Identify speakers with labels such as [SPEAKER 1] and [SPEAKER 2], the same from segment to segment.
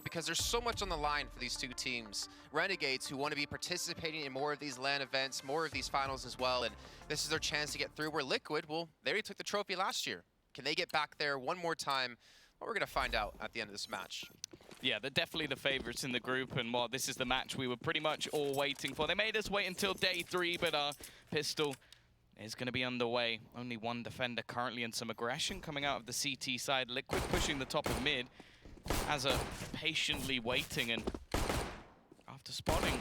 [SPEAKER 1] Because there's so much on the line for these two teams. Renegades, who want to be participating in more of these LAN events, more of these finals as well, and this is their chance to get through. Where Liquid, well, they already took the trophy last year. Can they get back there one more time? Well, we're going to find out at the end of this match.
[SPEAKER 2] Yeah, they're definitely the favorites in the group, and well, this is the match we were pretty much all waiting for. They made us wait until day 3, but our pistol is going to be underway. Only one defender currently, and some aggression coming out of the CT side. Liquid pushing the top of mid. Azza patiently waiting, and after spotting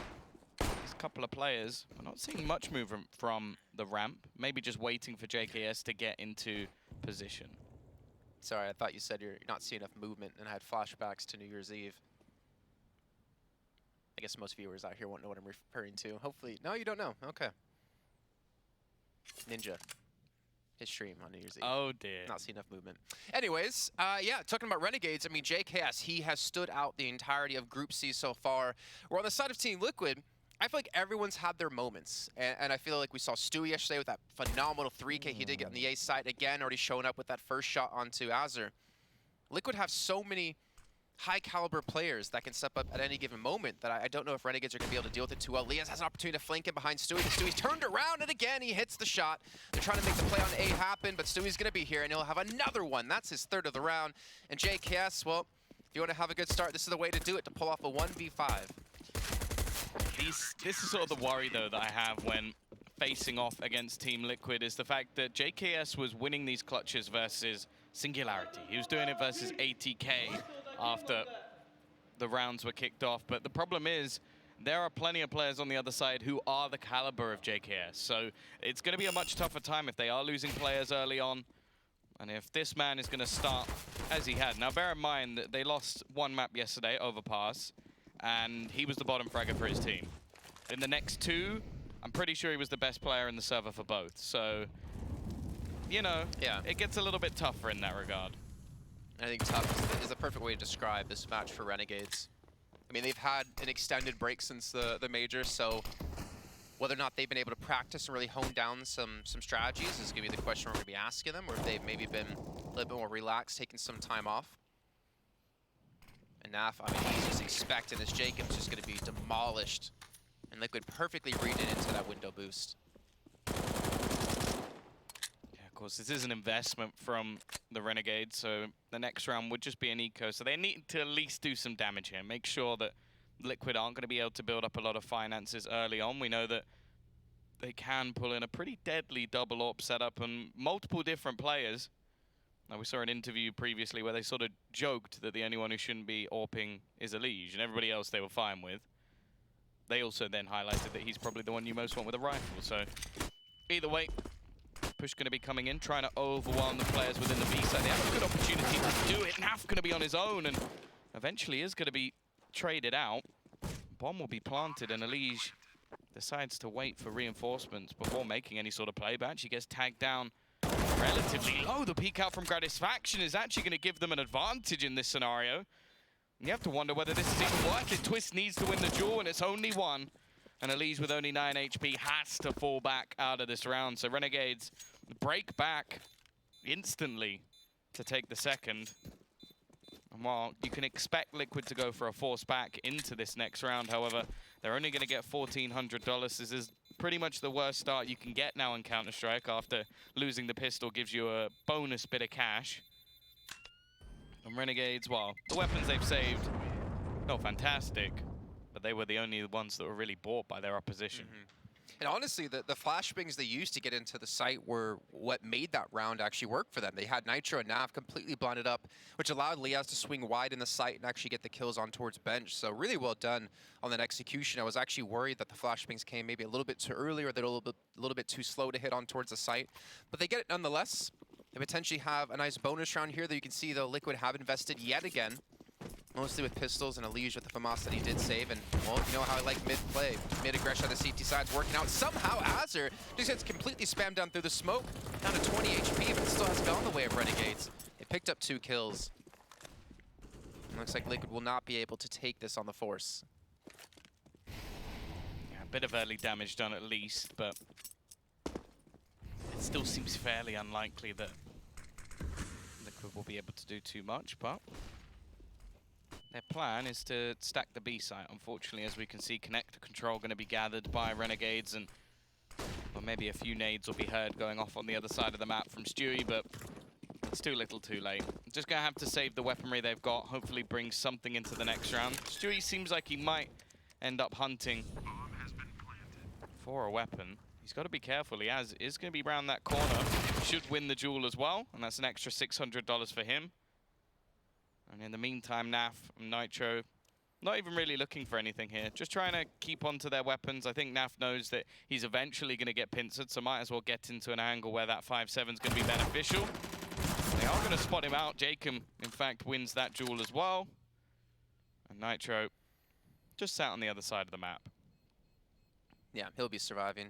[SPEAKER 2] these couple of players, we're not seeing much movement from the ramp. Maybe just waiting for JKS to get into position.
[SPEAKER 1] Sorry, I thought you said you're not seeing enough movement, and I had flashbacks to New Year's Eve. I guess most viewers out here won't know what I'm referring to. Hopefully, no, you don't know. Okay. Ninja. His stream on New Year's Eve.
[SPEAKER 2] Oh dear.
[SPEAKER 1] Not seeing enough movement. Anyways, yeah, talking about Renegades, I mean, JKS, he has stood out the entirety of Group C so far. We're on the side of Team Liquid. I feel like everyone's had their moments. And I feel like we saw Stewie yesterday with that phenomenal 3K he did get on the A side. Again, already showing up with that first shot onto Azur. Liquid have so many high caliber players that can step up at any given moment that I don't know if Renegades are going to be able to deal with it too well. Liaz has an opportunity to flank him behind Stewie, but Stewie's turned around, and again, he hits the shot. They're trying to make the play on A happen, but Stewie's going to be here, and he'll have another one. That's his third of the round. And JKS, well, if you want to have a good start, this is the way to do it, to pull off a 1v5.
[SPEAKER 2] This is sort of the worry, though, that I have when facing off against Team Liquid, is the fact that JKS was winning these clutches versus Singularity. He was doing it versus ATK after the rounds were kicked off. But the problem is, there are plenty of players on the other side who are the caliber of JKS. So it's going to be a much tougher time if they are losing players early on. And if this man is going to start as he had. Now, bear in mind that they lost one map yesterday, Overpass, and he was the bottom fragger for his team. In the next two, I'm pretty sure he was the best player in the server for both. So, you know,
[SPEAKER 1] yeah,
[SPEAKER 2] it gets a little bit tougher in that regard.
[SPEAKER 1] I think tough is the perfect way to describe this match for Renegades. I mean, they've had an extended break since the major, so whether or not they've been able to practice and really hone down some strategies is going to be the question we're going to be asking them, or if they've maybe been a little bit more relaxed, taking some time off. And Naf, I mean, he's just expecting this. Jacob's just going to be demolished, and Liquid perfectly read it into that window boost.
[SPEAKER 2] Of course, this is an investment from the Renegades, so the next round would just be an eco. So they need to at least do some damage here. Make sure that Liquid aren't going to be able to build up a lot of finances early on. We know that they can pull in a pretty deadly double AWP setup and multiple different players. Now, we saw an interview previously where they sort of joked that the only one who shouldn't be AWPing is Elige, and everybody else they were fine with. They also then highlighted that he's probably the one you most want with a rifle. So either way, Push going to be coming in, trying to overwhelm the players within the B side. They have a good opportunity to do it. Naf going to be on his own, and eventually is going to be traded out. Bomb will be planted, and Elige decides to wait for reinforcements before making any sort of playback. She gets tagged down relatively low. The peek out from Gratisfaction is actually going to give them an advantage in this scenario. And you have to wonder whether this is even worth it. Twist needs to win the duel, and it's only one. And Elige with only 9 HP has to fall back out of this round. So Renegades break back instantly to take the second. And while you can expect Liquid to go for a force back into this next round, however, they're only going to get $1,400. This is pretty much the worst start you can get now in Counter-Strike. After losing the pistol gives you a bonus bit of cash. And Renegades, well, the weapons they've saved, not fantastic, but they were the only ones that were really bought by their opposition.
[SPEAKER 1] And honestly, the flashbangs they used to get into the site were what made that round actually work for them. They had Nitro and Nav completely blinded up, which allowed Liaz to swing wide in the site and actually get the kills on towards bench. So really well done on that execution. I was actually worried that the flashbangs came maybe a little bit too early, or they're a little bit too slow to hit on towards the site. But they get it nonetheless. They potentially have a nice bonus round here that you can see the Liquid have invested yet again. Mostly with pistols and Elige with the FAMAS that he did save. And, well, you know how I like mid-play. Mid-aggression on the CT side's working out. Somehow, Azur just gets completely spammed down through the smoke. Down to 20 HP, but still hasn't gone the way of Renegades. They picked up 2 kills. And looks like Liquid will not be able to take this on the force.
[SPEAKER 2] Yeah, a bit of early damage done at least, but it still seems fairly unlikely that Liquid will be able to do too much, but Their plan is to stack the B site. Unfortunately, as we can see, connector control going to be gathered by Renegades, and well, maybe a few nades will be heard going off on the other side of the map from Stewie, but it's too little too late. Just going to have to save the weaponry they've got, hopefully bring something into the next round. Stewie seems like he might end up hunting for a weapon. He's got to be careful. He is going to be around that corner. Should win the duel as well, and that's an extra $600 for him. And in the meantime, Naf and Nitro, not even really looking for anything here. Just trying to keep onto their weapons. I think Naf knows that he's eventually going to get pincered, so might as well get into an angle where that 5-7 is going to be beneficial. They are going to spot him out. Jacob, in fact, wins that duel as well. And Nitro just sat on the other side of the map.
[SPEAKER 1] Yeah, he'll be surviving.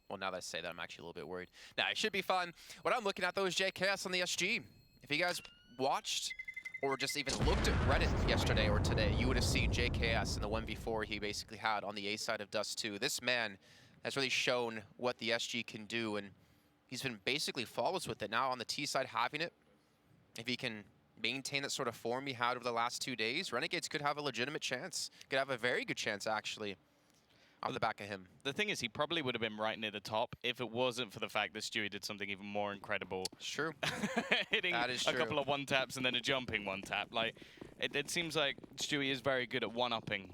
[SPEAKER 1] Well, now that I say that, I'm actually a little bit worried. Nah, it should be fun. What I'm looking at, though, is JKS on the SG. If you guys watched or just even looked at Reddit yesterday or today, you would have seen JKS in the 1v4 he basically had on the A side of Dust 2. This man has really shown what the SG can do, and he's been basically flawless with it. Now on the T side, having it, if he can maintain that sort of form he had over the last 2 days, Renegades could have a legitimate chance. Could have a very good chance, actually, off the back of him.
[SPEAKER 2] The thing is, he probably would have been right near the top if it wasn't for the fact that Stewie did something even more incredible.
[SPEAKER 1] It's true.
[SPEAKER 2] Hitting a couple of one-taps and then a jumping one-tap. Like, it seems like Stewie is very good at one-upping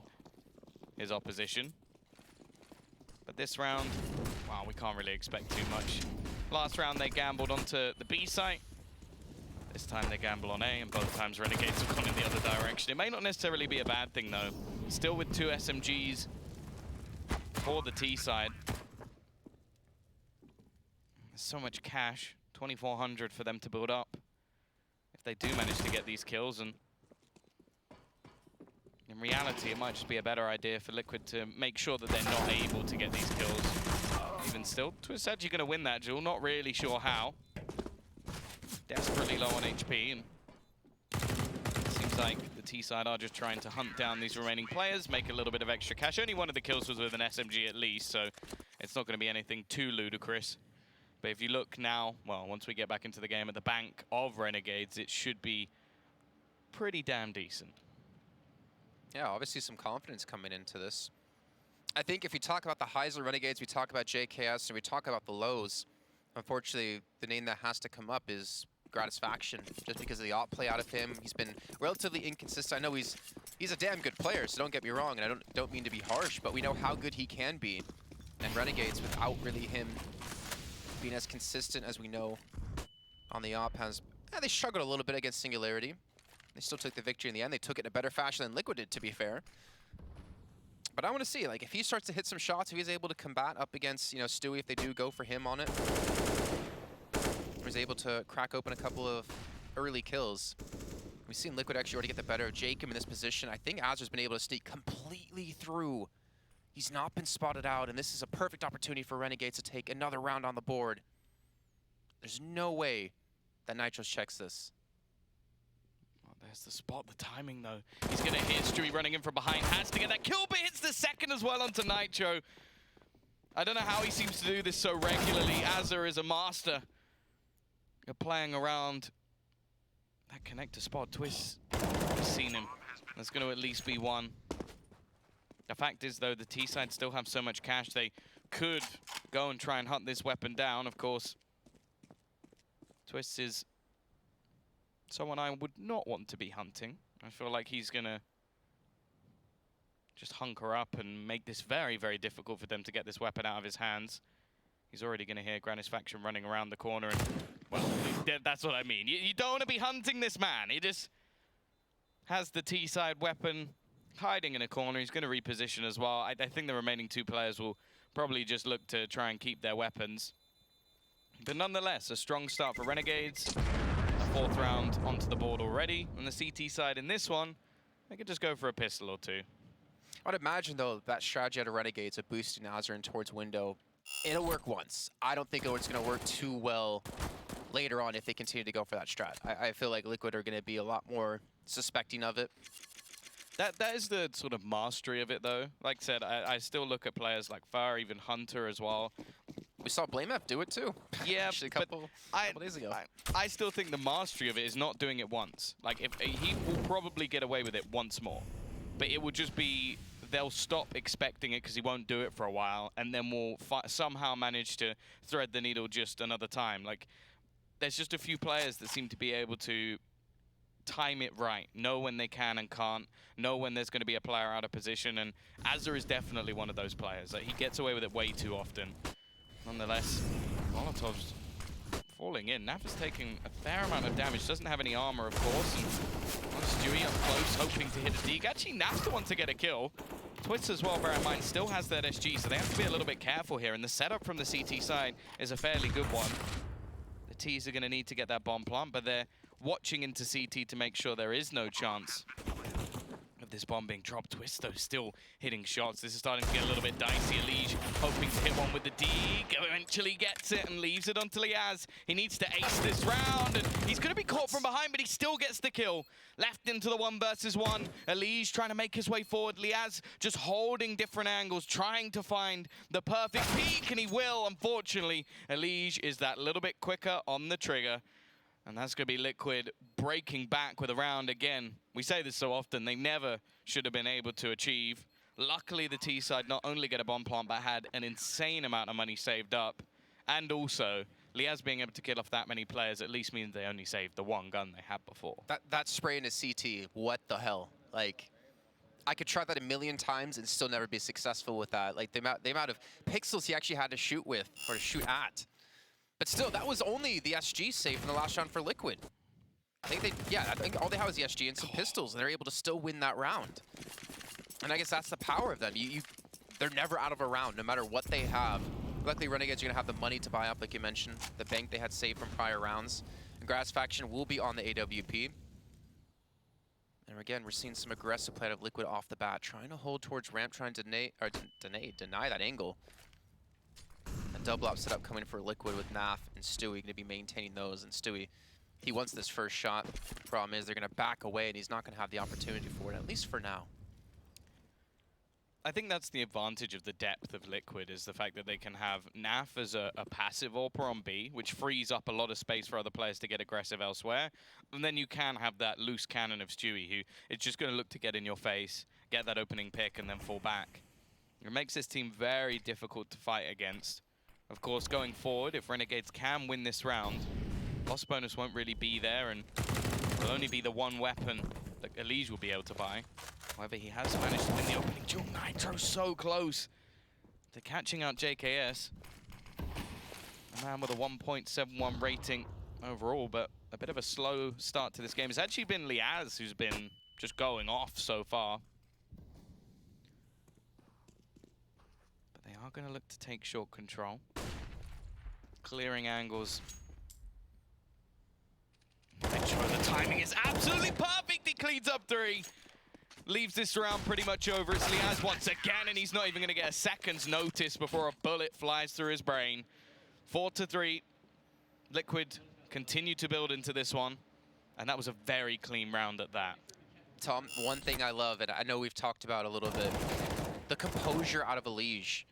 [SPEAKER 2] his opposition. But this round, wow, we can't really expect too much. Last round, they gambled onto the B site. This time they gamble on A, and both times Renegades have gone in the other direction. It may not necessarily be a bad thing, though. Still with 2 SMGs for the T side. There's so much cash, 2,400 for them to build up. If they do manage to get these kills, and in reality, it might just be a better idea for Liquid to make sure that they're not able to get these kills. Even still, Twist actually going to win that duel, not really sure how. Desperately low on HP, and it seems like the T side are just trying to hunt down these remaining players, make a little bit of extra cash. Only one of the kills was with an SMG at least, so it's not going to be anything too ludicrous. But if you look now, well, once we get back into the game at the bank of Renegades, it should be pretty damn decent.
[SPEAKER 1] Yeah, obviously some confidence coming into this. I think if we talk about the highs of Renegades, we talk about JKS, and we talk about the lows, unfortunately, the name that has to come up is Gratisfaction, just because of the op play out of him. He's been relatively inconsistent. I know he's a damn good player, so don't get me wrong, and I don't mean to be harsh, but we know how good he can be. And Renegades, without really him being as consistent as we know on the op, they struggled a little bit against Singularity. They still took the victory in the end. They took it in a better fashion than Liquid did, to be fair. But I want to see, like, if he starts to hit some shots, if he's able to combat up against, you know, Stewie, if they do go for him on it, or he's able to crack open a couple of early kills. We've seen Liquid actually already get the better of Jacob in this position. I think Azur's been able to sneak completely through. He's not been spotted out, and this is a perfect opportunity for Renegades to take another round on the board. There's no way that Nitros checks this.
[SPEAKER 2] There's the spot, the timing though. He's going to hit Stewie running in from behind, has to get that kill, but hits the second as well onto Nitro. I don't know how he seems to do this so regularly. Azur is a master. You're playing around that connector spot. Twist has seen him. There's going to at least be one. The fact is, though, the T-side still have so much cash, they could go and try and hunt this weapon down. Of course, Twist is someone I would not want to be hunting. I feel like he's going to just hunker up and make this very, very difficult for them to get this weapon out of his hands. He's already going to hear Gratisfaction running around the corner, and, well, that's what I mean. You don't want to be hunting this man. He just has the T-side weapon hiding in a corner. He's going to reposition as well. I think the remaining 2 players will probably just look to try and keep their weapons. But nonetheless, a strong start for Renegades. A 4th round onto the board already. On the CT side in this one, they could just go for a pistol or 2.
[SPEAKER 1] I'd imagine, though, that strategy out of Renegades of boosting Azur in towards window, it'll work once. I don't think it's going to work too well later on if they continue to go for that strat. I feel like Liquid are going to be a lot more suspecting of it.
[SPEAKER 2] That is the sort of mastery of it, though. Like I said, I still look at players like Far, even Hunter as well.
[SPEAKER 1] We saw BlameF do it too.
[SPEAKER 2] Yeah,
[SPEAKER 1] Actually, a
[SPEAKER 2] but
[SPEAKER 1] couple
[SPEAKER 2] I
[SPEAKER 1] days ago.
[SPEAKER 2] I still think the mastery of it is not doing it once. Like, if he will probably get away with it once more, but it will just be they'll stop expecting it because he won't do it for a while, and then we'll somehow manage to thread the needle just another time. Like, there's just a few players that seem to be able to time it right, know when they can and can't, know when there's going to be a player out of position, and Azza is definitely one of those players. Like, he gets away with it way too often. Nonetheless, Molotov's falling in. Naf is taking a fair amount of damage, doesn't have any armor, of course, and Stewie up close, hoping to hit a deke. Actually, Naf's the one to get a kill. Twist as well, bear in mind, still has that SG, so they have to be a little bit careful here, and the setup from the CT side is a fairly good one. The T's are going to need to get that bomb plant, but they're watching into CT to make sure there is no chance of this bomb being dropped. Twist, though, still hitting shots. This is starting to get a little bit dicey. Elige hoping to hit one with the deke, eventually gets it and leaves it onto Liaz. He needs to ace this round, and he's going to be caught from behind, but he still gets the kill. Left into the 1 versus 1. Elige trying to make his way forward. Liaz just holding different angles, trying to find the perfect peak, and he will, unfortunately. Elige is that little bit quicker on the trigger. And that's going to be Liquid breaking back with a round again. We say this so often, they never should have been able to achieve. Luckily, the T side not only get a bomb plant, but had an insane amount of money saved up. And also, Liaz being able to kill off that many players at least means they only saved the one gun they had before.
[SPEAKER 1] That spray into CT, what the hell? Like, I could try that a million times and still never be successful with that. Like, the amount of pixels he actually had to shoot with, or to shoot at. But still, that was only the SG save in the last round for Liquid. I think all they have is the SG and some pistols, and they're able to still win that round. And I guess that's the power of them. They're never out of a round, no matter what they have. Luckily, Renegades are going to have the money to buy up, like you mentioned, the bank they had saved from prior rounds. And Grass Faction will be on the AWP. And again, we're seeing some aggressive play out of Liquid off the bat, trying to hold towards ramp, trying to deny that angle. Double up setup coming for Liquid with Naf and Stewie going to be maintaining those. And Stewie, he wants this first shot. Problem is they're going to back away and he's not going to have the opportunity for it, at least for now.
[SPEAKER 2] I think that's the advantage of the depth of Liquid, is the fact that they can have Naf as a passive AWPer on B, which frees up a lot of space for other players to get aggressive elsewhere. And then you can have that loose cannon of Stewie, who is just going to look to get in your face, get that opening pick, and then fall back. It makes this team very difficult to fight against. Of course, going forward, if Renegades can win this round, loss bonus won't really be there, and will only be the one weapon that Elige will be able to buy. However, he has managed to win the opening duel. Nitro so close to catching out JKS. A man with a 1.71 rating overall, but a bit of a slow start to this game. It's actually been Liaz who's been just going off so far. They are going to look to take short control. Clearing angles. Make sure the timing is absolutely perfect. He cleans up 3. Leaves this round pretty much over. It's Liaz once again, and he's not even going to get a second's notice before a bullet flies through his brain. 4-3. Liquid continue to build into this one. And that was a very clean round at that.
[SPEAKER 1] Tom, one thing I love, and I know we've talked about a little bit, the composure out of Elige.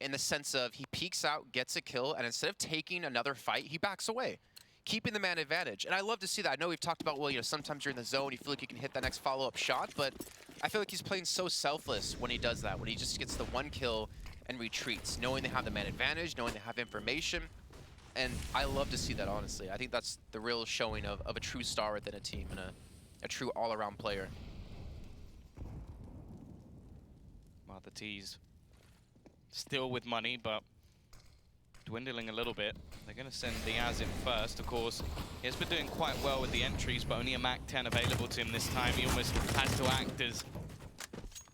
[SPEAKER 1] In the sense of he peeks out, gets a kill, and instead of taking another fight, he backs away, keeping the man advantage. And I love to see that. I know we've talked about, well, sometimes you're in the zone, you feel like you can hit that next follow-up shot, but I feel like he's playing so selfless when he does that, when he just gets the one kill and retreats, knowing they have the man advantage, knowing they have information. And I love to see that, honestly. I think that's the real showing of a true star within a team and a true all-around player.
[SPEAKER 2] Well, the T's still with money, but dwindling a little bit. They're going to send Liaz in first. Of course, he has been doing quite well with the entries, but only a Mac 10 available to him this time. He almost has to act as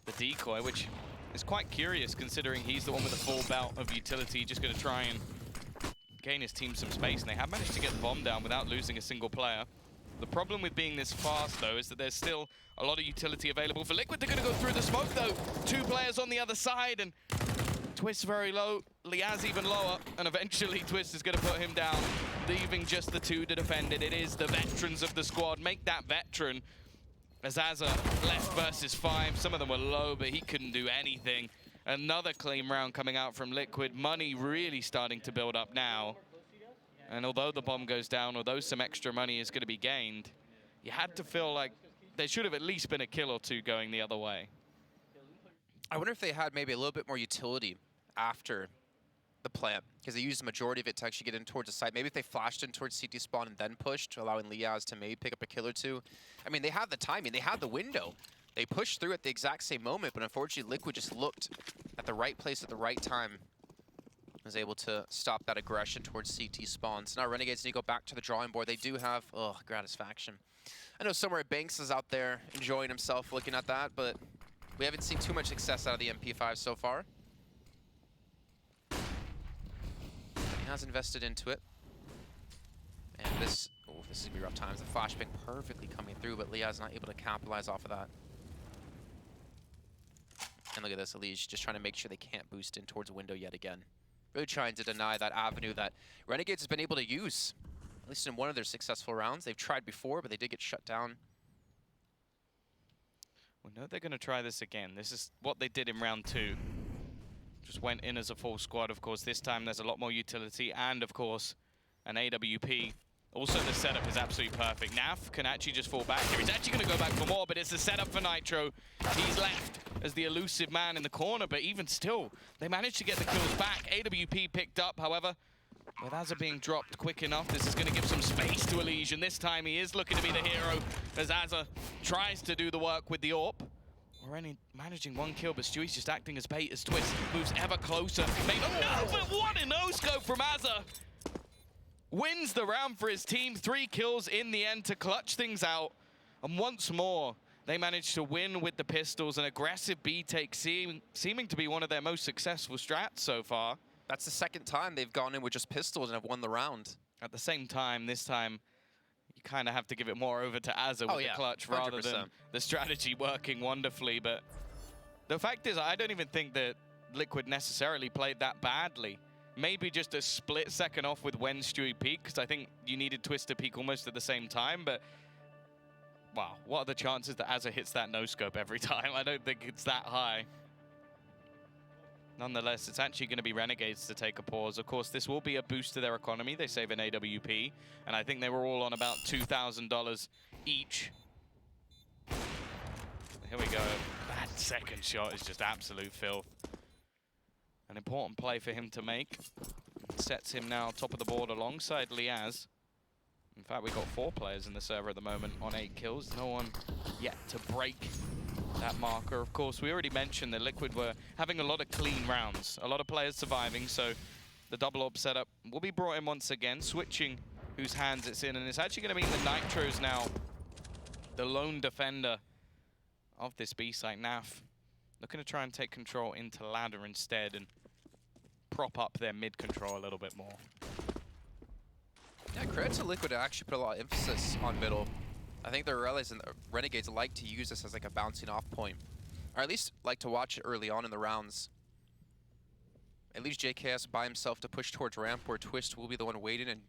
[SPEAKER 2] the decoy, which is quite curious considering he's the one with the full belt of utility, just going to try and gain his team some space. And they have managed to get the bomb down without losing a single player. The problem with being this fast, though, is that there's still a lot of utility available for Liquid. They're going to go through the smoke, though. 2 players on the other side, and Twist very low, Liaz even lower, and eventually Twist is going to put him down, leaving just the 2 to defend it. It is the veterans of the squad. Make that veteran. As Azza left versus 5, some of them were low, but he couldn't do anything. Another clean round coming out from Liquid. Money really starting to build up now. And although the bomb goes down, although some extra money is going to be gained, you had to feel like there should have at least been a kill or two going the other way.
[SPEAKER 1] I wonder if they had maybe a little bit more utility after the plant, because they used the majority of it to actually get in towards the site. Maybe if they flashed in towards CT spawn and then pushed, allowing Liaz to maybe pick up a kill or two. I mean, they had the timing, they had the window. They pushed through at the exact same moment, but unfortunately Liquid just looked at the right place at the right time. Was able to stop that aggression towards CT spawn. So now Renegades need to go back to the drawing board. They do have, Gratisfaction. I know somewhere Banks is out there enjoying himself looking at that, but we haven't seen too much success out of the MP5 so far. He has invested into it. And this is gonna be rough times. The flashbang perfectly coming through, but Leah's not able to capitalize off of that. And look at this, Elige just trying to make sure they can't boost in towards a window yet again. Really trying to deny that avenue that Renegades has been able to use, at least in one of their successful rounds. They've tried before, but they did get shut down.
[SPEAKER 2] We know they're going to try this again. This is what they did in round 2. Just went in as a full squad, of course. This time there's a lot more utility and, of course, an AWP. Also, the setup is absolutely perfect. Naf can actually just fall back here. He's actually going to go back for more, but it's the setup for Nitro. He's left as the elusive man in the corner, but even still, they managed to get the kills back. AWP picked up, however, with Azza being dropped quick enough, this is going to give some space to Elige, and this time he is looking to be the hero as Azza tries to do the work with the AWP. Already managing one kill, but Stewie's just acting as bait as Twist moves ever closer. No, but what a no-scope from Azza! Wins the round for his team, 3 kills in the end to clutch things out. And once more, they managed to win with the pistols. An aggressive B take seeming to be one of their most successful strats so far.
[SPEAKER 1] That's the second time they've gone in with just pistols and have won the round.
[SPEAKER 2] At the same time, this time, you kind of have to give it more over to Azza with the clutch 100%. Rather than the strategy working wonderfully. But the fact is, I don't even think that Liquid necessarily played that badly. Maybe just a split second off with when Stewie peaked, because I think you needed Twist to peak almost at the same time, but wow, what are the chances that Azza hits that no-scope every time? I don't think it's that high. Nonetheless, it's actually going to be Renegades to take a pause. Of course, this will be a boost to their economy. They save an AWP, and I think they were all on about $2,000 each. Here we go. That second shot is just absolute filth. An important play for him to make. Sets him now top of the board alongside Liaz. In fact, we've got 4 players in the server at the moment on 8 kills. No one yet to break that marker. Of course, we already mentioned that Liquid were having a lot of clean rounds. A lot of players surviving, so the double orb setup will be brought in once again, switching whose hands it's in. And it's actually going to mean the Nitros now, the lone defender of this B site. Naf looking to try and take control into ladder instead and prop up their mid control a little bit more.
[SPEAKER 1] Yeah, credit to Liquid to actually put a lot of emphasis on middle. I think they're realizing that Renegades like to use this as like a bouncing off point, or at least like to watch it early on in the rounds. It leaves JKS by himself to push towards ramp, where Twist will be the one waiting, and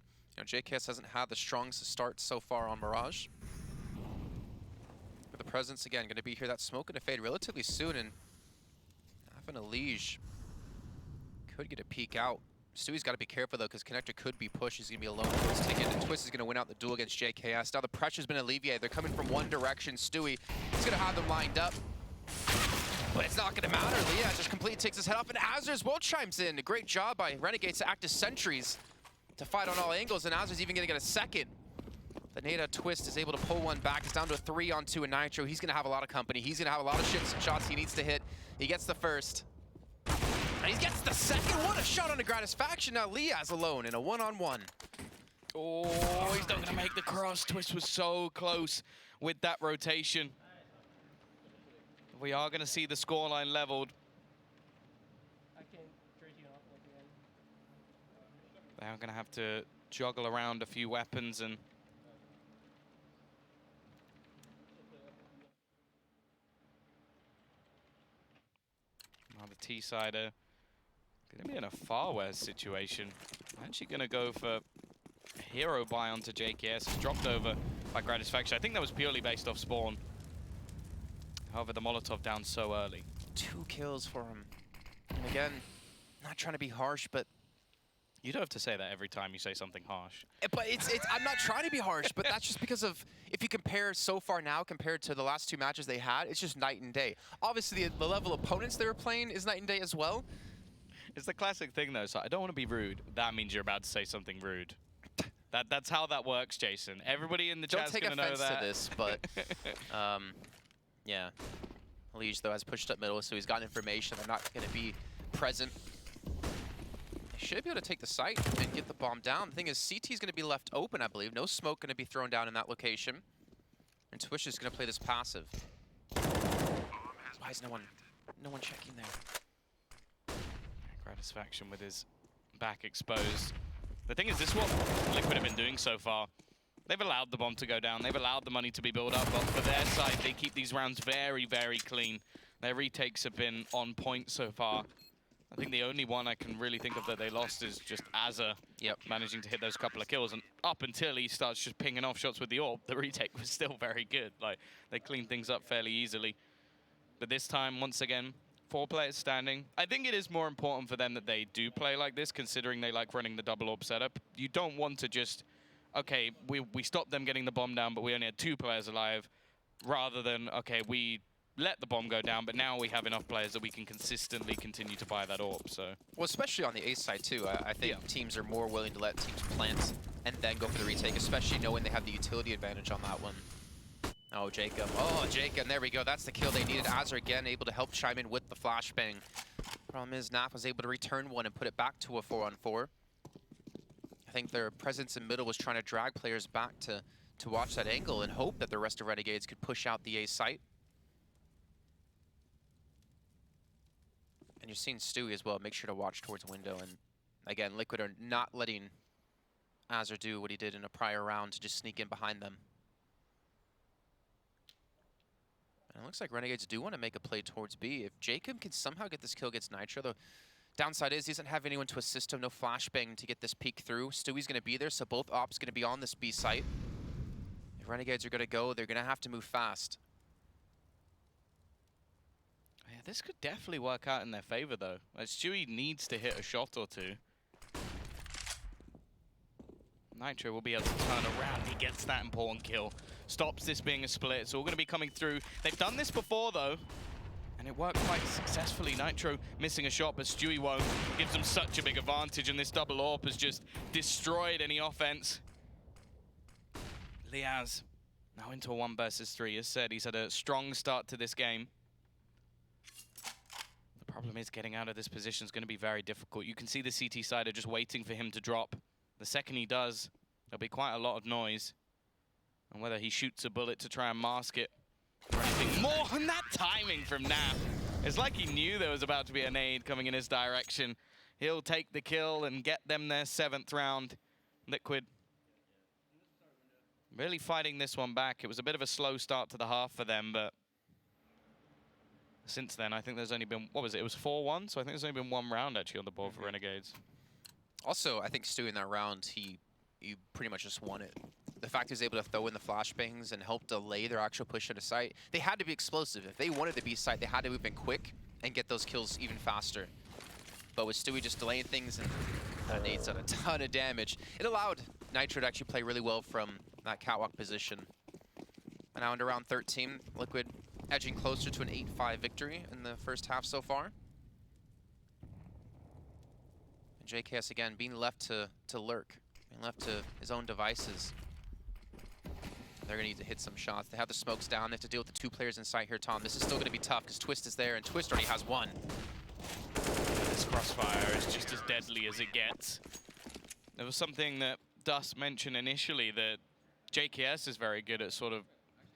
[SPEAKER 1] JKS hasn't had the strongest start so far on Mirage. But the presence again going to be here. That smoke going to fade relatively soon, and having a Elige could get a peek out. Stewie's got to be careful, though, because Connector could be pushed. He's going to be alone for this ticket, and Twist is going to win out the duel against JKS. Now the pressure's been alleviated. They're coming from one direction. Stewie is going to have them lined up, but it's not going to matter. Leah just completely takes his head off, and Azza as well chimes in. A great job by Renegades to act as sentries to fight on all angles, and Azza's even going to get a second. The Nada Twist is able to pull one back. It's down to a 3-on-2 in Nitro. He's going to have a lot of company. He's going to have a lot of shots he needs to hit. He gets the first. And he gets the second. What a shot on the Gratisfaction. Now Liaz alone in a 1-on-1.
[SPEAKER 2] Oh, he's not going to make the cross. Twist was so close with that rotation. We are going to see the scoreline leveled. They are going to have to juggle around a few weapons and now the T-sider going to be in a Farware situation. Actually going to go for a hero buy onto JKS. It's dropped over by Gratisfaction. I think that was purely based off spawn. However, the Molotov down so early.
[SPEAKER 1] 2 kills for him. Again, not trying to be harsh, but
[SPEAKER 2] You don't have to say that every time you say something harsh.
[SPEAKER 1] But I'm not trying to be harsh, but that's just because of, if you compare so far now compared to the last 2 matches they had, it's just night and day. Obviously, the level of opponents they were playing is night and day as well.
[SPEAKER 2] It's the classic thing, though, so I don't want to be rude. That means you're about to say something rude. That's how that works, Jason. Everybody in the chat's going to know that.
[SPEAKER 1] Don't take offense to this, but yeah. Liege, though, has pushed up middle, so he's got information. They're not going to be present. They should be able to take the site and get the bomb down. The thing is, CT is going to be left open, I believe. No smoke going to be thrown down in that location. And Twish is going to play this passive. Why is no one checking there?
[SPEAKER 2] Gratisfaction with his back exposed. The thing is, this is what Liquid have been doing so far. They've allowed the bomb to go down. They've allowed the money to be built up. But for their side, they keep these rounds very, very clean. Their retakes have been on point so far. I think the only one I can really think of that they lost is just Azza managing to hit those couple of kills. And up until he starts just pinging off shots with the AWP, the retake was still very good. Like, they cleaned things up fairly easily. But this time, once again, 4 players standing. I think it is more important for them that they do play like this, considering they like running the double AWP setup. You don't want to just, okay, we stopped them getting the bomb down, but we only had 2 players alive, rather than, okay, we let the bomb go down, but now we have enough players that we can consistently continue to buy that AWP, so. Well,
[SPEAKER 1] especially on the ace side, too. I think teams are more willing to let teams plant and then go for the retake, especially knowing they have the utility advantage on that one. Oh, Jacob. Oh, Jacob. There we go. That's the kill they needed. Azza again able to help chime in with the flashbang. Problem is, Naf was able to return one and put it back to a 4-on-4. I think their presence in middle was trying to drag players back to watch that angle and hope that the rest of Renegades could push out the A site. And you're seeing Stewie as well. Make sure to watch towards window. And again, Liquid are not letting Azza do what he did in a prior round to just sneak in behind them. And it looks like Renegades do want to make a play towards B. If Jacob can somehow get this kill against Nitro, the downside is he doesn't have anyone to assist him, no flashbang to get this peek through. Stewie's going to be there, so both ops going to be on this B site. If Renegades are going to go, they're going to have to move fast.
[SPEAKER 2] Yeah, this could definitely work out in their favor, though. Stewie needs to hit a shot or 2. Nitro will be able to turn around. He gets that important kill. Stops this being a split. It's all going to be coming through. They've done this before, though. And it worked quite successfully. Nitro missing a shot, but Stewie won't. Gives them such a big advantage, and this double AWP has just destroyed any offense. Liaz now into a 1 versus 3. As said, he's had a strong start to this game. The problem is getting out of this position is going to be very difficult. You can see the CT side are just waiting for him to drop. The second he does, there'll be quite a lot of noise. And whether he shoots a bullet to try and mask it or anything more than that timing from Naf. It's like he knew there was about to be a nade coming in his direction. He'll take the kill and get them their 7th round. Liquid really fighting this one back. It was a bit of a slow start to the half for them, but since then, I think there's only been, what was it? It was 4-1, so I think there's only been 1 round actually on the board for Renegades.
[SPEAKER 1] Also, I think Stewie in that round, he pretty much just won it. The fact he was able to throw in the flashbangs and help delay their actual push at a site, they had to be explosive. If they wanted the B site, they had to move in quick and get those kills even faster. But with Stewie just delaying things, and that nade's done a ton of damage, it allowed Nitro to actually play really well from that catwalk position. And now into round 13, Liquid edging closer to an 8-5 victory in the first half so far. And JKS again being left to lurk, being left to his own devices. They're going to need to hit some shots. They have the smokes down. They have to deal with the 2 players in sight here, Tom. This is still going to be tough because Twist is there, and Twist already has 1.
[SPEAKER 2] This crossfire is just as deadly as it gets. There was something that Dust mentioned initially, that JKS is very good at sort of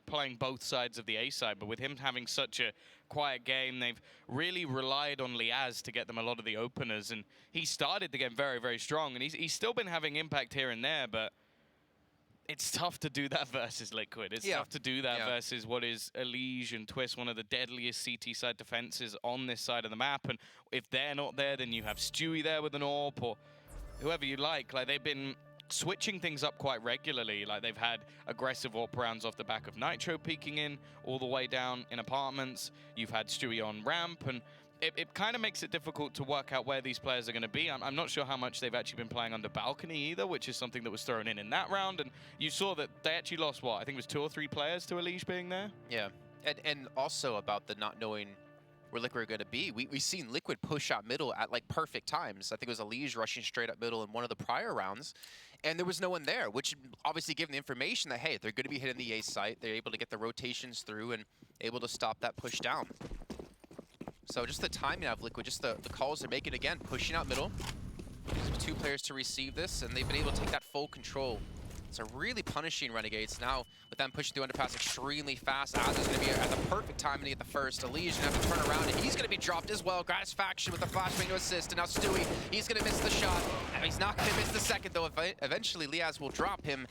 [SPEAKER 2] playing both sides of the A side, but with him having such a quiet game, they've really relied on Liaz to get them a lot of the openers, and he started the game very, very strong, and he's still been having impact here and there, but it's tough to do that versus Liquid. It's tough to do that versus what is Elige and Twist, one of the deadliest CT side defenses on this side of the map. And if they're not there, then you have Stewie there with an AWP or whoever you like. Like, they've been switching things up quite regularly. Like, they've had aggressive AWP rounds off the back of Nitro peeking in all the way down in apartments. You've had Stewie on ramp, and it kind of makes it difficult to work out where these players are going to be. I'm not sure how much they've actually been playing under balcony either, which is something that was thrown in that round. And you saw that they actually lost, what, I think it was 2 or 3 players to Elige being there?
[SPEAKER 1] Yeah, and also about the not knowing where Liquid are going to be. We've seen Liquid push out middle at like perfect times. I think it was Elige rushing straight up middle in one of the prior rounds, and there was no one there, which obviously gave them the information that, hey, they're going to be hitting the A site. They're able to get the rotations through and able to stop that push down. So just the timing of Liquid, just the calls they're making again, pushing out middle. There's 2 players to receive this, and they've been able to take that full control. So really punishing Renegades now with them pushing through underpass extremely fast. Az's going to be at the perfect time to get the first. Elige going to have to turn around, and he's going to be dropped as well. Gratisfaction with the flashbang to assist, and now Stewie, he's going to miss the shot. And he's not going to miss the second, though. Eventually, Liaz will drop him,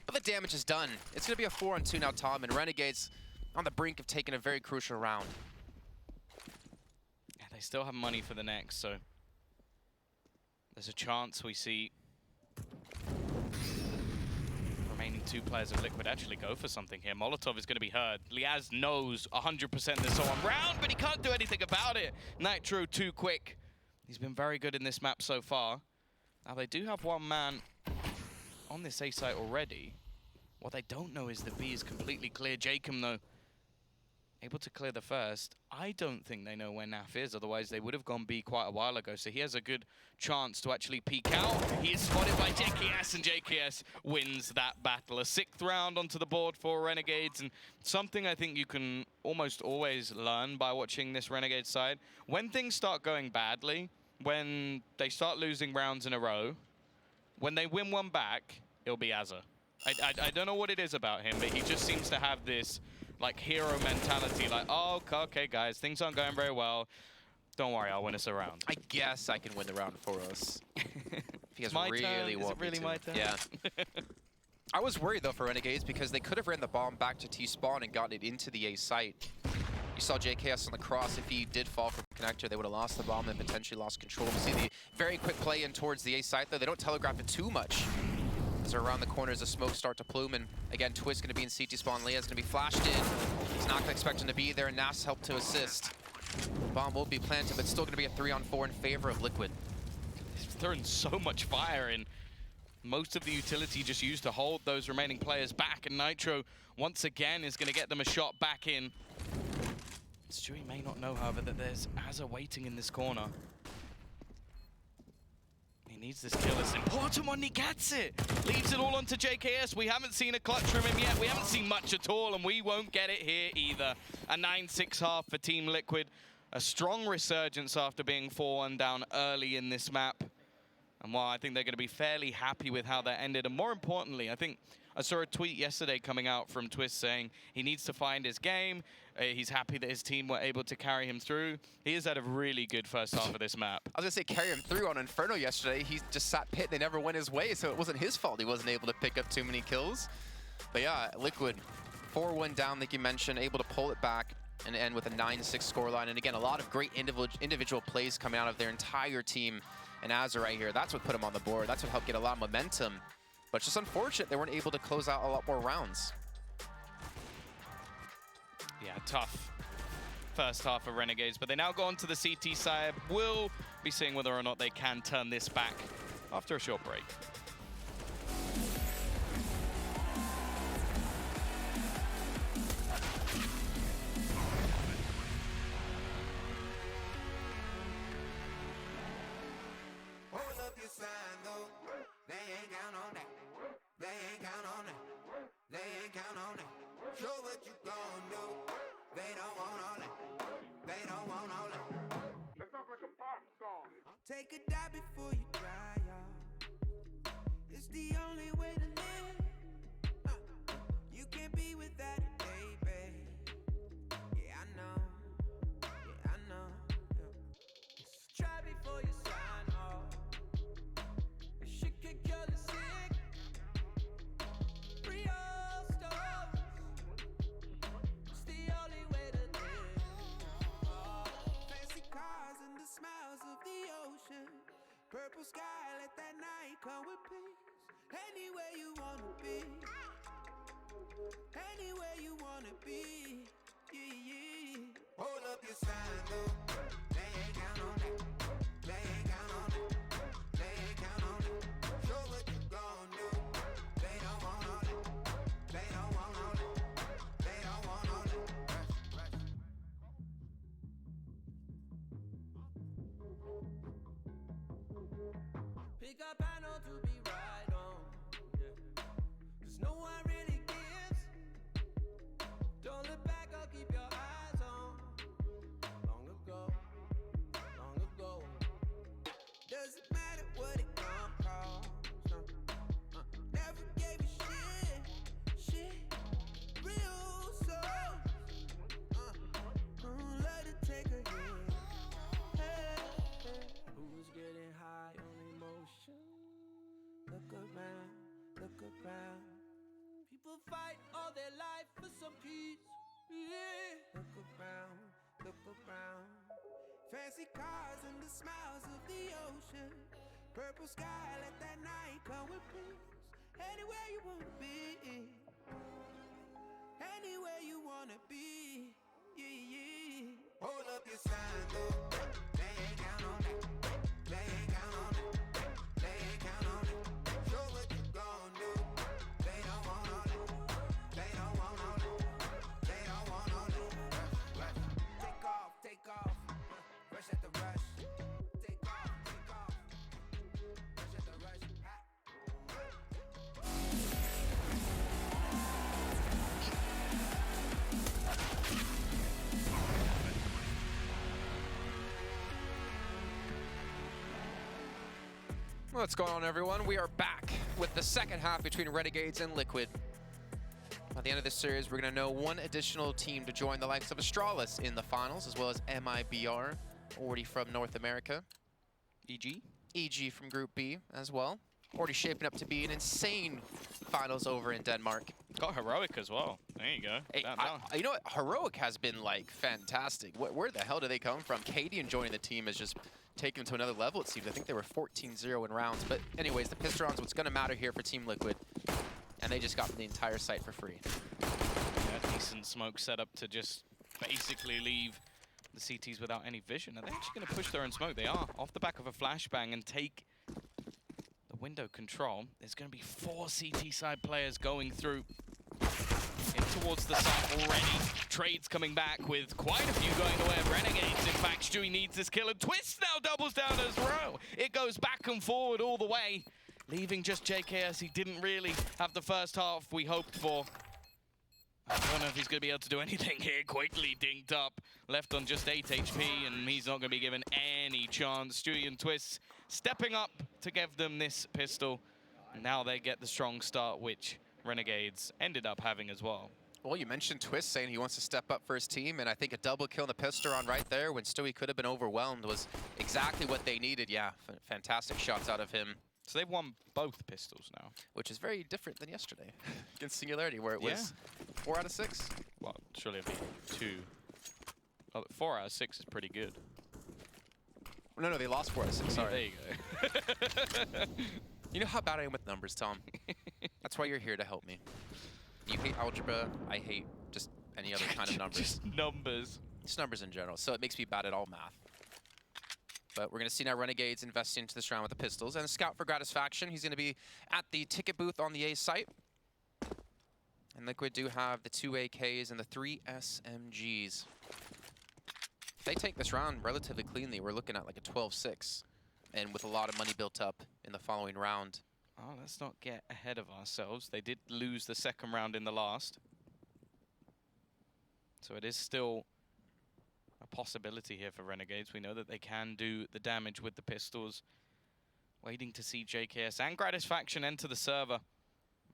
[SPEAKER 1] but the damage is done. It's going to be a 4-on-2 now, Tom, and Renegades on the brink of taking a very crucial round.
[SPEAKER 2] Yeah, they still have money for the next, so there's a chance we see remaining 2 players of Liquid actually go for something here. Molotov is going to be heard. Liaz knows 100% there's someone round, but he can't do anything about it. Nitro too quick. He's been very good in this map so far. Now they do have 1 man on this A site already. What they don't know is the B is completely clear. Jacob, though, able to clear the first. I don't think they know where Naf is, otherwise they would have gone B quite a while ago. So he has a good chance to actually peek out. He is spotted by JKS, and JKS wins that battle. A 6th round onto the board for Renegades, and something I think you can almost always learn by watching this Renegade side. When things start going badly, when they start losing rounds in a row, when they win one back, it'll be Azza. I don't know what it is about him, but he just seems to have this like hero mentality, like, oh, okay, guys, things aren't going very well. Don't worry, I'll win us a round.
[SPEAKER 1] I guess I can win the round for us. If you guys
[SPEAKER 2] my
[SPEAKER 1] really
[SPEAKER 2] turn? Is it really my turn?
[SPEAKER 1] Yeah. I was worried, though, for Renegades because they could have ran the bomb back to T-spawn and gotten it into the A site. You saw JKS on the cross. If he did fall from connector, they would have lost the bomb and potentially lost control. We see the very quick play in towards the A site, though. They don't telegraph it too much. As they're around the corners, the smoke start to plume, and again, Twist going to be in CT spawn. Leah's going to be flashed in. He's not going to expect him to be there, and Nas helped to assist. Bomb will be planted, but still going to be a 3-on-4 in favor of Liquid.
[SPEAKER 2] He's throwing so much fire in. Most of the utility just used to hold those remaining players back, and Nitro, once again, is going to get them a shot back in. Stewie may not know, however, that there's Azza waiting in this corner. He needs this kill. It's an important one. He gets it. Leaves it all onto JKS. We haven't seen a clutch from him yet. We haven't seen much at all, and we won't get it here either. A 9-6 half for Team Liquid. A strong resurgence after being 4-1 down early in this map. And while I think they're going to be fairly happy with how that ended, and more importantly, I think I saw a tweet yesterday coming out from Twist saying he needs to find his game. He's happy that his team were able to carry him through. He has had a really good first half of this map.
[SPEAKER 1] I was going to say carry him through on Inferno yesterday. He just sat pit and they never went his way, so it wasn't his fault he wasn't able to pick up too many kills. But yeah, Liquid, 4-1 down, like you mentioned, able to pull it back and end with a 9-6 scoreline. And again, a lot of great individual plays coming out of their entire team. And Azza right here, that's what put him on the board. That's what helped get a lot of momentum. But it's just unfortunate they weren't able to close out a lot more rounds.
[SPEAKER 2] Yeah, tough first half of Renegades, but they now go on to the CT side. We'll be seeing whether or not they can turn this back after a short break.
[SPEAKER 3] Show what you gon' do. They don't want all that. They don't want all that. Let's talk like a pop song. Take a dive before you dry, y'all. It's the only way to live. You can't be without it, baby. Yeah, I know. Yeah, I know. Yeah. Try before you sign off. Shit can kill the sick. Free all stars. It's the only way to live. Fancy cars and the smiles of the ocean. Purple sky, let that night come with peace. Anywhere you wanna be. Anywhere you wanna be. Yeah, yeah. Hold up your sign, though. They Pick a panel to be right on. Yeah. 'Cause no one really gives. Don't look back, I'll keep your eyes on. Long ago. Doesn't matter what it gon' cost. Never gave a shit. Real soul. Love to take a hit. Hey. Who's getting high on emotion? Look around. People fight all their life for some peace. Yeah. Look around. Fancy cars and the smiles of the ocean. Purple sky, let that night come with peace. Anywhere you wanna be. Anywhere you wanna be. Yeah. Hold up your sign, though. They ain't count on that. Show what you gon' do. They don't want all that. Take off. Rush at the rush. Take off. Rush at the rush.
[SPEAKER 1] What's going on, everyone? We are back with the second half between Renegades and Liquid. By the end of this series, we're going to know one additional team to join the likes of Astralis in the finals, as well as MIBR, already from North America. EG from Group B as well. Already shaping up to be an insane finals over in Denmark.
[SPEAKER 2] Got Heroic as well. There you go.
[SPEAKER 1] Hey, you know what? Heroic has been, like, fantastic. Where the hell do they come from? Cadian joining the team has just taken them to another level, it seems. I think they were 14-0 in rounds. But anyways, the Pisteron's what's going to matter here for Team Liquid. And they just got the entire site for free.
[SPEAKER 2] Yeah, decent smoke setup to just basically leave the CTs without any vision. Are they actually going to push their own smoke? They are. Off the back of a flashbang and take the window control. There's going to be 4 CT side players going through in towards the site already. Trades coming back with quite a few going the way of Renegades. In fact, Stewie needs this kill, and Twist now doubles down as well. It goes back and forward all the way, leaving just JKS. He didn't really have the first half we hoped for. I don't know if he's going to be able to do anything here. Quickly dinked up, left on just 8 HP, and he's not going to be given any chance. Stewie and Twist stepping up to give them this pistol. And now they get the strong start, which Renegades ended up having as well.
[SPEAKER 1] Well, you mentioned Twist saying he wants to step up for his team, and I think a double kill in the Pisteron right there when Stewie could have been overwhelmed was exactly what they needed. Yeah, fantastic shots out of him.
[SPEAKER 2] So they've won both pistols now.
[SPEAKER 1] Which is very different than yesterday against Singularity, where it was 4 out of 6.
[SPEAKER 2] Well, surely it'll be 2. Oh, 4 out of 6 is pretty good.
[SPEAKER 1] No, they lost 4 out of 6, sorry.
[SPEAKER 2] There you go.
[SPEAKER 1] You know how bad I am with numbers, Tom. That's why you're here to help me. You hate algebra, I hate just any other kind of numbers.
[SPEAKER 2] Just numbers.
[SPEAKER 1] Just numbers in general, so it makes me bad at all math. But we're going to see now Renegades investing into this round with the pistols. And a scout for Gratisfaction. He's going to be at the ticket booth on the A site. And Liquid do have the 2 AKs and the 3 SMGs. If they take this round relatively cleanly, we're looking at like a 12-6. And with a lot of money built up in the following round.
[SPEAKER 2] Oh, let's not get ahead of ourselves. They did lose the second round in the last. So it is still a possibility here for Renegades. We know that they can do the damage with the pistols. Waiting to see JKS and Gratisfaction enter the server.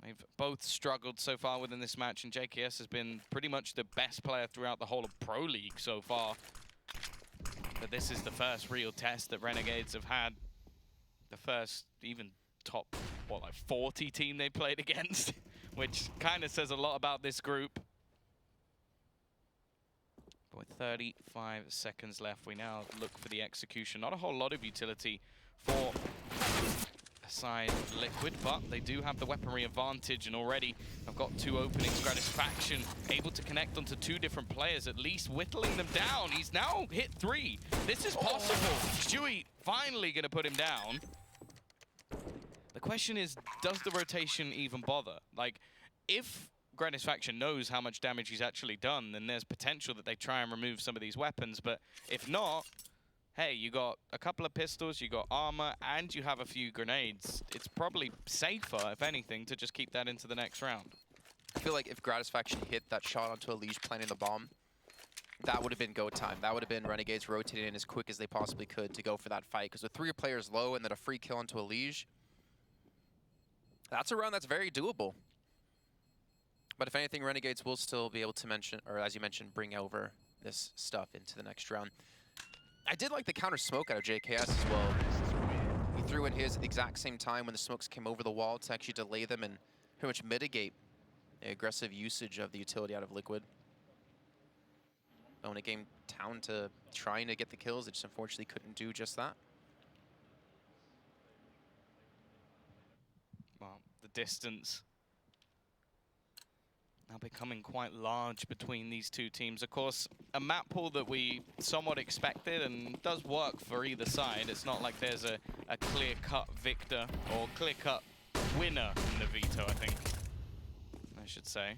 [SPEAKER 2] They've both struggled so far within this match, and JKS has been pretty much the best player throughout the whole of Pro League so far. But this is the first real test that Renegades have had. The first even top, what, like 40 team they played against, which kind of says a lot about this group. With 35 seconds left, we now look for the execution. Not a whole lot of utility for side Liquid, but they do have the weaponry advantage, and already I've got 2 openings. Gratisfaction able to connect onto 2 different players, at least whittling them down. He's now hit 3. This is possible. Stewie finally going to put him down. The question is, does the rotation even bother? Like, if Gratisfaction knows how much damage he's actually done, then there's potential that they try and remove some of these weapons. But if not, hey, you got a couple of pistols, you got armor, and you have a few grenades. It's probably safer, if anything, to just keep that into the next round.
[SPEAKER 1] I feel like if Gratisfaction hit that shot onto a Liege planting the bomb, that would have been go time. That would have been Renegades rotating in as quick as they possibly could to go for that fight. Because with 3 players low and then a free kill onto a Liege, that's a round that's very doable. But if anything, Renegades will still be able to mention, or as you mentioned, bring over this stuff into the next round. I did like the counter smoke out of JKS as well. He threw in his exact same time when the smokes came over the wall to actually delay them and pretty much mitigate the aggressive usage of the utility out of Liquid. When it came down to trying to get the kills, it just unfortunately couldn't do just that.
[SPEAKER 2] Well, the distance now becoming quite large between these two teams. Of course, a map pool that we somewhat expected and does work for either side. It's not like there's a clear-cut victor or clear-cut winner in the veto, I think I should say.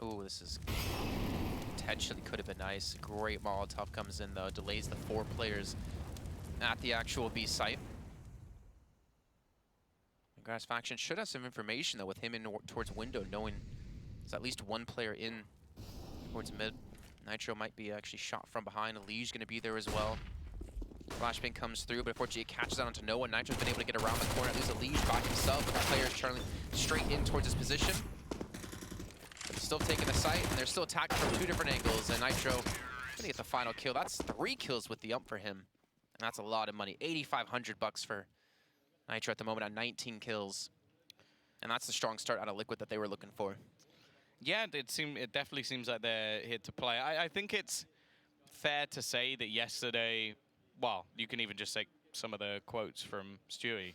[SPEAKER 1] Oh, this is potentially could have been nice. Great Molotov comes in though, delays the 4 players at the actual B site. Gratisfaction should have some information though with him in towards window, knowing there's at least 1 player in towards mid. Nitro might be actually shot from behind. Liege going to be there as well. Flashbang comes through, but unfortunately it catches out onto no one. Nitro's been able to get around the corner. At least a Liege by himself. That player is turning straight in towards his position. Still taking the site, and they're still attacking from 2 different angles, and Nitro gonna get the final kill. That's 3 kills with the ump for him, and that's a lot of money. 8,500 bucks for Nitro at the moment at 19 kills, and that's the strong start out of Liquid that they were looking for.
[SPEAKER 2] Yeah, it definitely seems like they're here to play. I think it's fair to say that yesterday, well, you can even just take some of the quotes from Stewie,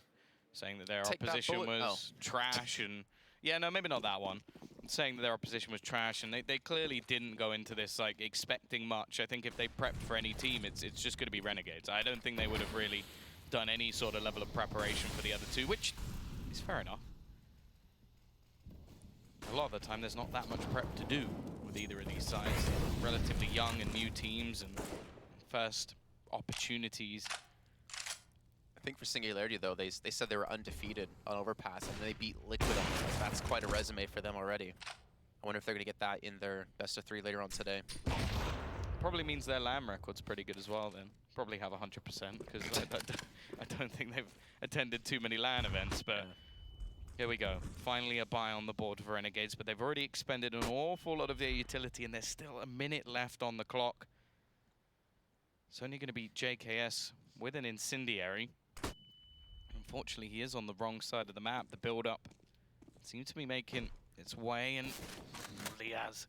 [SPEAKER 2] saying that their opposition was trash, and yeah, no, maybe not that one. Saying that their opposition was trash, and they clearly didn't go into this like expecting much. I think if they prepped for any team, it's just going to be Renegades. I don't think they would have really done any sort of level of preparation for the other two, which is fair enough. A lot of the time, there's not that much prep to do with either of these sides. Relatively young and new teams and first opportunities.
[SPEAKER 1] I think for Singularity, though, they said they were undefeated on Overpass, and they beat Liquid on it. That's quite a resume for them already. I wonder if they're going to get that in their best of 3 later on today.
[SPEAKER 2] Probably means their LAN record's pretty good as well, then. Probably have 100%, because I don't think they've attended too many LAN events, but here we go. Finally a buy on the board for Renegades, but they've already expended an awful lot of their utility, and there's still a minute left on the clock. It's only going to be JKS with an Incendiary. Unfortunately, he is on the wrong side of the map. The build-up seems to be making its way, and Liaz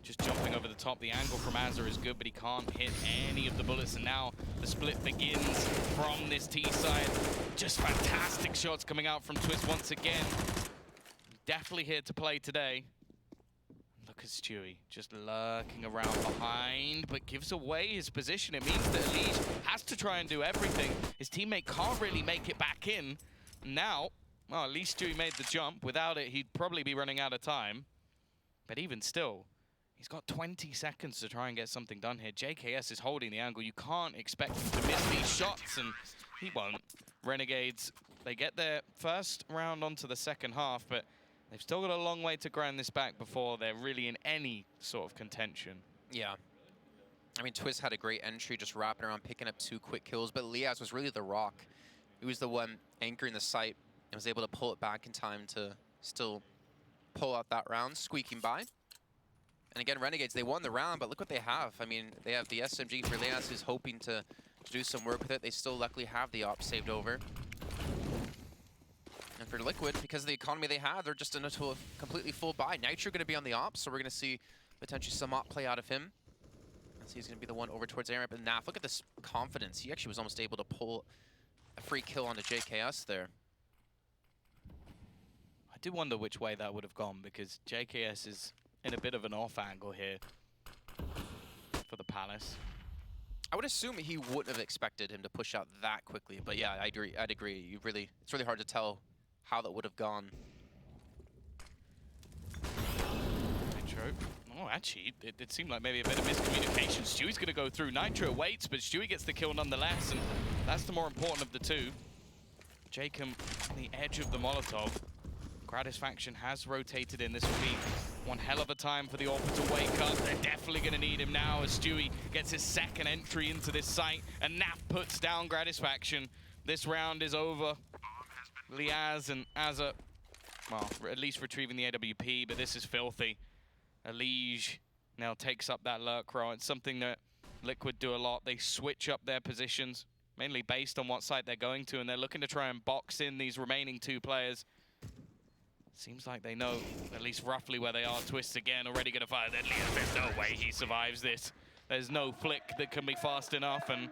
[SPEAKER 2] just jumping over the top. The angle from Azza is good, but he can't hit any of the bullets, and now the split begins from this T side. Just fantastic shots coming out from Twist once again. Definitely here to play today. Look at Stewie just lurking around behind, but gives away his position. It means that Liege has to try and do everything. His teammate can't really make it back in. Now, well, at least Stewie made the jump. Without it, he'd probably be running out of time. But even still, he's got 20 seconds to try and get something done here. JKS is holding the angle. You can't expect him to miss these shots, and he won't. Renegades, they get their first round onto the second half, but they've still got a long way to grind this back before they're really in any sort of contention.
[SPEAKER 1] Yeah. I mean, Twist had a great entry, just wrapping around, picking up 2 quick kills, but Liaz was really the rock. He was the one anchoring the site and was able to pull it back in time to still pull out that round, squeaking by. And again, Renegades, they won the round, but look what they have. I mean, they have the SMG for Liaz, who's hoping to do some work with it. They still luckily have the op saved over. And for Liquid, because of the economy they have, they're just into a completely full buy. Nitro going to be on the ops, so we're going to see potentially some op play out of him. So he's going to be the one over towards Aramp. And Naf, look at this confidence. He actually was almost able to pull a free kill onto JKS there.
[SPEAKER 2] I do wonder which way that would have gone, because JKS is in a bit of an off angle here for the Palace.
[SPEAKER 1] I would assume he wouldn't have expected him to push out that quickly, but yeah, I'd agree. It's really hard to tell how that would have gone.
[SPEAKER 2] Nitro. Oh, actually, it seemed like maybe a bit of miscommunication. Stewie's going to go through. Nitro waits, but Stewie gets the kill nonetheless, and that's the more important of the two. Jacob on the edge of the Molotov. Gratisfaction has rotated in. This will be one hell of a time for the Orb to wake up. They're definitely going to need him now as Stewie gets his second entry into this site, and Naf puts down Gratisfaction. This round is over. Liaz and Azza, well, at least retrieving the AWP, but this is filthy. Elige now takes up that lurk role. It's something that Liquid do a lot. They switch up their positions, mainly based on what site they're going to, and they're looking to try and box in these remaining two players. Seems like they know at least roughly where they are. Twist again, already going to fire that Liaz. There's no way he survives this. There's no flick that can be fast enough, and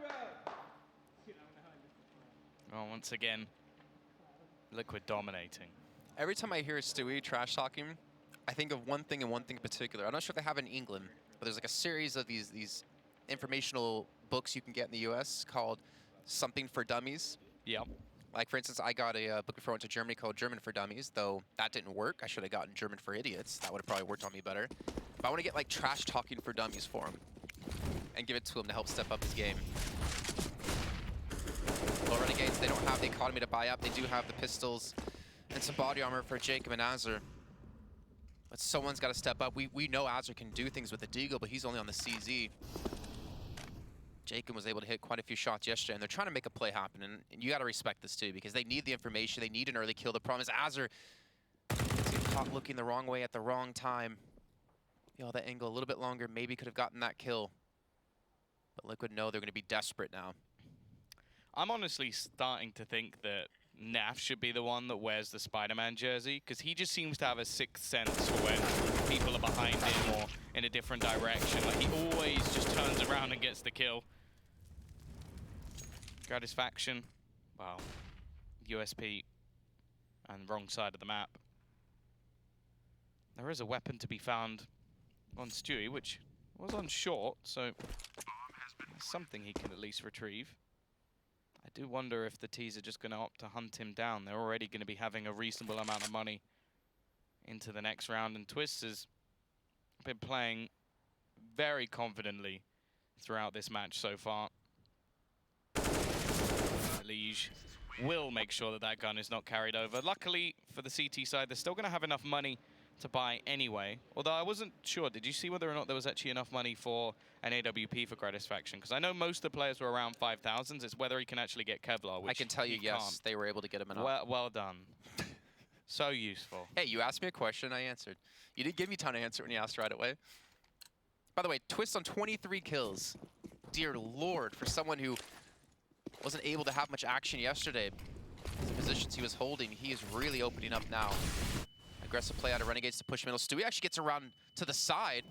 [SPEAKER 2] well, once again, Liquid dominating.
[SPEAKER 1] Every time I hear Stewie trash talking, I think of one thing and one thing in particular. I'm not sure if they have it in England, but there's like a series of these informational books you can get in the US called Something for Dummies.
[SPEAKER 2] Yep.
[SPEAKER 1] Like, for instance, I got a book before I went to Germany called German for Dummies, though that didn't work. I should have gotten German for Idiots. That would have probably worked on me better. But I want to get, like, trash talking for dummies for him and give it to him to help step up his game. Well, Renegades, they don't have the economy to buy up. They do have the pistols and some body armor for Jacob and Azur. But someone's got to step up. We know Azur can do things with the Deagle, but he's only on the CZ. Jacob was able to hit quite a few shots yesterday, and they're trying to make a play happen, and you got to respect this too, because they need the information, they need an early kill. The problem is Azur gets caught looking the wrong way at the wrong time. You know, that angle a little bit longer, maybe could have gotten that kill. But Liquid know they're going to be desperate now.
[SPEAKER 2] I'm honestly starting to think that Naf should be the one that wears the Spider-Man jersey, because he just seems to have a sixth sense for when people are behind him or in a different direction. Like, he always just turns around and gets the kill. Gratisfaction, wow, USP and wrong side of the map. There is a weapon to be found on Stewie, which was on short, so something he can at least retrieve. I do wonder if the T's are just going to opt to hunt him down. They're already going to be having a reasonable amount of money into the next round, and Twist has been playing very confidently throughout this match so far. Liege will make sure that that gun is not carried over. Luckily for the CT side, they're still going to have enough money to buy anyway. Although I wasn't sure, did you see whether or not there was actually enough money for an AWP for Gratisfaction? Because I know most of the players were around 5,000s. It's whether he can actually get Kevlar, which
[SPEAKER 1] I can tell you, yes,
[SPEAKER 2] can't.
[SPEAKER 1] they were able to get him enough.
[SPEAKER 2] Well done. So useful.
[SPEAKER 1] Hey, you asked me a question, I answered. You didn't give me time to answer when you asked right away. By the way, Twist on 23 kills. Dear Lord, for someone who wasn't able to have much action yesterday, the positions he was holding, he is really opening up now. Aggressive play out of Renegades to push middle. Stewie actually gets around to the side.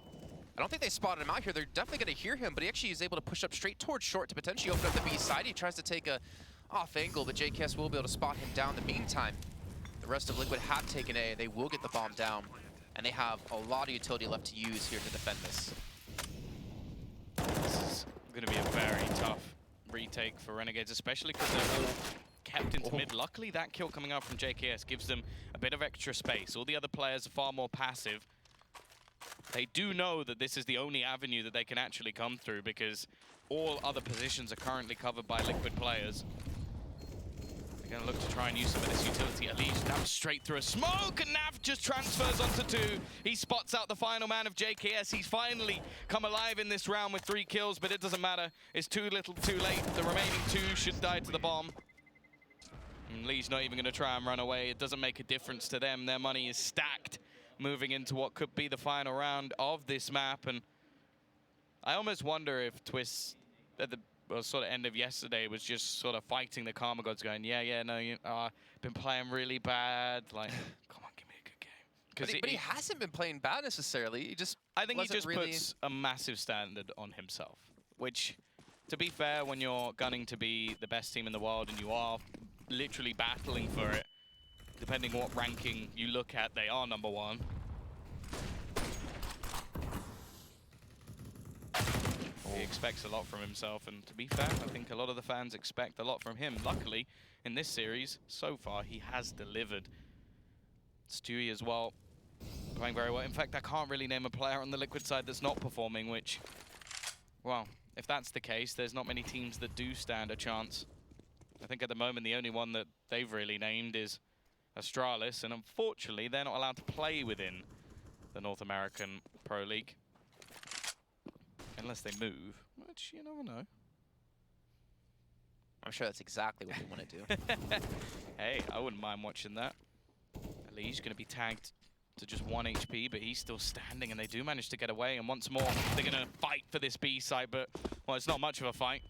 [SPEAKER 1] I don't think they spotted him out here. They're definitely going to hear him, but he actually is able to push up straight towards short to potentially open up the B side. He tries to take a off angle, but JKS will be able to spot him down. In the meantime, the rest of Liquid have taken A. They will get the bomb down, and they have a lot of utility left to use here to defend this.
[SPEAKER 2] This is going to be a very tough retake for Renegades, especially because they're all kept into mid. Luckily, that kill coming out from JKS gives them a bit of extra space. All the other players are far more passive. They do know that this is the only avenue that they can actually come through, because all other positions are currently covered by Liquid players. They're going to look to try and use some of this utility. Elige now straight through a smoke, and Nav just transfers onto two. He spots out the final man of JKS. He's finally come alive in this round with 3 kills, but it doesn't matter. It's too little, too late. The remaining 2 should die to the bomb. And Lee's not even going to try and run away. It doesn't make a difference to them. Their money is stacked moving into what could be the final round of this map. And I almost wonder if Twist at the sort of end of yesterday was just sort of fighting the karma gods, going, yeah, no, been playing really bad. Like, come on, give me a good game.
[SPEAKER 1] But he hasn't been playing bad necessarily. He just
[SPEAKER 2] I think he just
[SPEAKER 1] really
[SPEAKER 2] puts a massive standard on himself, which, to be fair, when you're gunning to be the best team in the world and you are literally battling for it, depending what ranking you look at, they are #1. He expects a lot from himself, and to be fair, I think a lot of the fans expect a lot from him. Luckily, in this series, so far, he has delivered. Stewie as well, playing very well. In fact, I can't really name a player on the Liquid side that's not performing, which, well, if that's the case, there's not many teams that do stand a chance. I think at the moment the only one that they've really named is Astralis, and unfortunately they're not allowed to play within the North American Pro League. Unless they move, which you never know.
[SPEAKER 1] I'm sure that's exactly what they want to do.
[SPEAKER 2] Hey, I wouldn't mind watching that. Ali's going to be tagged to just 1 HP, but he's still standing, and they do manage to get away. And once more, they're going to fight for this B site, but, well, it's not much of a fight.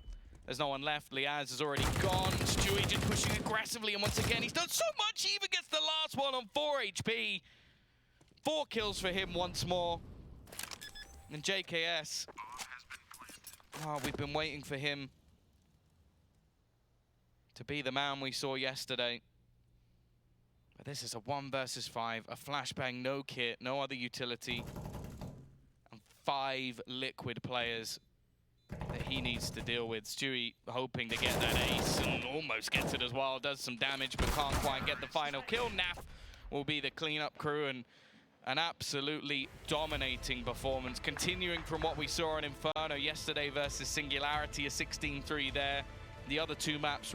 [SPEAKER 2] There's no one left. Liaz has already gone. Stewie just pushing aggressively, and once again, he's done so much. He even gets the last one on 4 HP. 4 kills for him once more. And JKS, oh, we've been waiting for him to be the man we saw yesterday. But this is a 1 versus 5, a flashbang, no kit, no other utility, and 5 Liquid players that he needs to deal with. Stewie hoping to get that ace and almost gets it as well, does some damage but can't quite get the final kill. Naf will be the cleanup crew, and an absolutely dominating performance, continuing from what we saw on Inferno yesterday versus Singularity, a 16-3 there. The other 2 maps